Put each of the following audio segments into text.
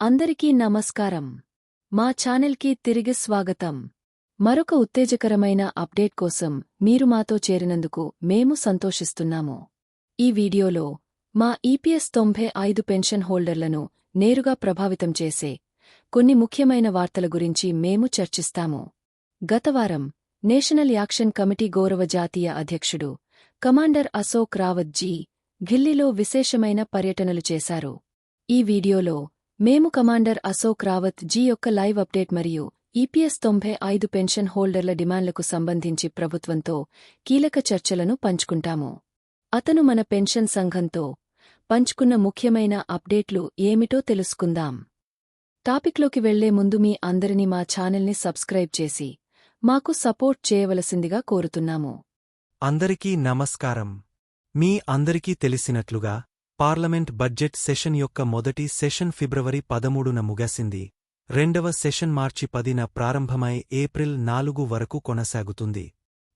అందరికీ నమస్కారం. మా ఛానల్కి తిరిగి స్వాగతం. మరొక ఉత్తేజకరమైన అప్డేట్ కోసం మీరు మాతో చేరినందుకు మేము సంతోషిస్తున్నాము. ఈ వీడియోలో మా ఈపీఎస్ 95 పెన్షన్ హోల్డర్లను నేరుగా ప్రభావితం చేసే కొన్ని ముఖ్యమైన వార్తల గురించి మేము చర్చిస్తాము. గతవారం నేషనల్ యాక్షన్ కమిటీ గౌరవ జాతీయ అధ్యక్షుడు కమాండర్ అశోక్ రావత్ జీ ఢిల్లీలో విశేషమైన పర్యటనలు చేశారు. ఈ వీడియోలో మేము కమాండర్ అశోక్ రావత్ జీ యొక్క లైవ్ అప్డేట్ మరియు ఈపీఎస్ 95 పెన్షన్ హోల్డర్ల డిమాండ్లకు సంబంధించి ప్రభుత్వంతో కీలక చర్చలను పంచుకుంటాము. అతను మన పెన్షన్ సంఘంతో పంచుకున్న ముఖ్యమైన అప్డేట్లు ఏమిటో తెలుసుకుందాం. టాపిక్లోకి వెళ్లే ముందు మీ అందరినీ మా ఛానల్ని సబ్స్క్రైబ్ చేసి మాకు సపోర్ట్ చేయవలసిందిగా కోరుతున్నాము. అందరికీ నమస్కారం. మీ అందరికీ తెలిసినట్లుగా పార్లమెంట్ బడ్జెట్ సెషన్ యొక్క మొదటి సెషన్ ఫిబ్రవరి 13న ముగిసింది. రెండవ సెషన్ మార్చి 10న ప్రారంభమై ఏప్రిల్ 4 వరకు కొనసాగుతుంది.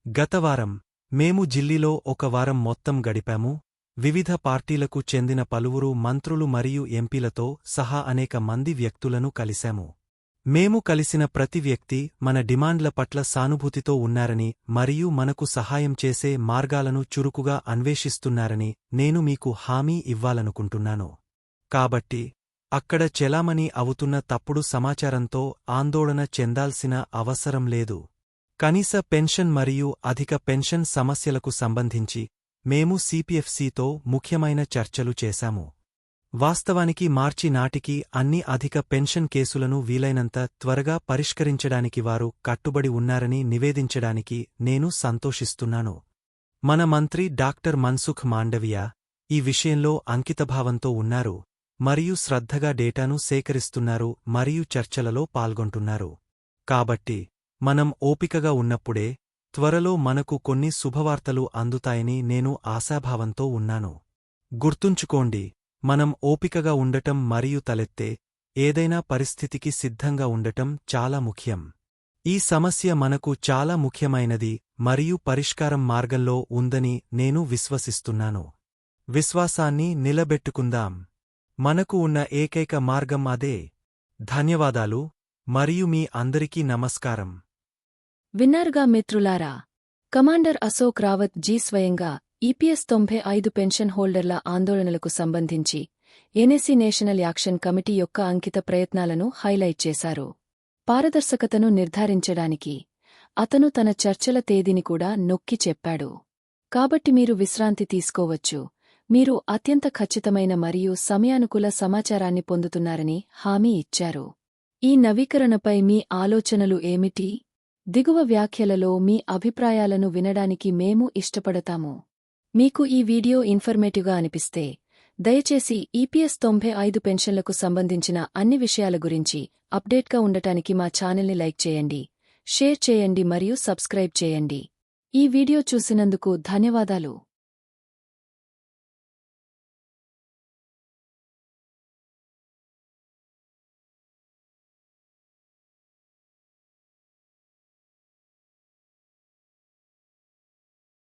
గతవారం మేము ఢిల్లీలో ఒక వారం మొత్తం గడిపాము. వివిధ పార్టీలకు చెందిన పలువురు మంత్రులు మరియు ఎంపీలతో సహా అనేక మంది వ్యక్తులను కలిశాము. మేము కలిసిన ప్రతి వ్యక్తి మన డిమాండ్ల పట్ల సానుభూతితో ఉన్నారని మరియు మనకు సహాయం చేసే మార్గాలను చురుకుగా అన్వేషిస్తున్నారని నేను మీకు హామీ ఇవ్వాలనుకుంటున్నాను. కాబట్టి అక్కడ చెలామణీ అవుతున్న తప్పుడు సమాచారంతో ఆందోళన చెందాల్సిన అవసరం లేదు. కనీస పెన్షన్ మరియు అధిక పెన్షన్ సమస్యలకు సంబంధించి మేము సిపిఎఫ్సితో ముఖ్యమైన చర్చలు చేశాము. వాస్తవానికి మార్చి నాటికి అన్ని అధిక పెన్షన్ కేసులను వీలైనంత త్వరగా పరిష్కరించడానికి వారు కట్టుబడి ఉన్నారని నివేదించడానికి నేను సంతోషిస్తున్నాను. మన మంత్రి డాక్టర్ మన్సుఖ్ మాండవియా ఈ విషయంలో అంకితభావంతో ఉన్నారు మరియు శ్రద్ధగా డేటాను సేకరిస్తున్నారు మరియు చర్చలలో పాల్గొంటున్నారు. కాబట్టి మనం ఓపికగా ఉన్నప్పుడే త్వరలో మనకు కొన్ని శుభవార్తలు అందుతాయని నేను ఆశాభావంతో ఉన్నాను. గుర్తుంచుకోండి, మనం ఓపికగా ఉండటం మరియు తలెత్తే ఏదైనా పరిస్థితికి సిద్ధంగా ఉండటం చాలా ముఖ్యం. ఈ సమస్య మనకు చాలా ముఖ్యమైనది మరియు పరిష్కారం మార్గంలో ఉందని నేను విశ్వసిస్తున్నాను. విశ్వాసాన్ని నిలబెట్టుకుందాం. మనకు ఉన్న ఏకైక మార్గం అదే. ధన్యవాదాలు మరియు మీ అందరికీ నమస్కారం. విన్నారుగా మిత్రులారా, కమాండర్ అశోక్ రావత్ జీ స్వయంగా ఈపీఎస్ 95 పెన్షన్ హోల్డర్ల ఆందోళనలకు సంబంధించి ఎన్ఎస్సీ నేషనల్ యాక్షన్ కమిటీ యొక్క అంకిత ప్రయత్నాలను హైలైట్ చేశారు. పారదర్శకతను నిర్ధారించడానికి అతను తన చర్చల తేదీని కూడా నొక్కి చెప్పాడు. కాబట్టి మీరు విశ్రాంతి తీసుకోవచ్చు. మీరు అత్యంత ఖచ్చితమైన మరియు సమయానుకూల సమాచారాన్ని పొందుతున్నారని హామీ ఇచ్చారు. ఈ నవీకరణపై మీ ఆలోచనలు ఏమిటి? దిగువ వ్యాఖ్యలలో మీ అభిప్రాయాలను వినడానికి మేము ఇష్టపడతాము. మీకు ఈ వీడియో ఇన్ఫర్మేటివ్గా అనిపిస్తే దయచేసి ఈపీఎస్ 95 పెన్షన్లకు సంబంధించిన అన్ని విషయాల గురించి అప్డేట్గా ఉండటానికి మా ఛానల్ని లైక్ చేయండి, షేర్ చేయండి మరియు సబ్స్క్రైబ్ చేయండి. ఈ వీడియో చూసినందుకు ధన్యవాదాలు.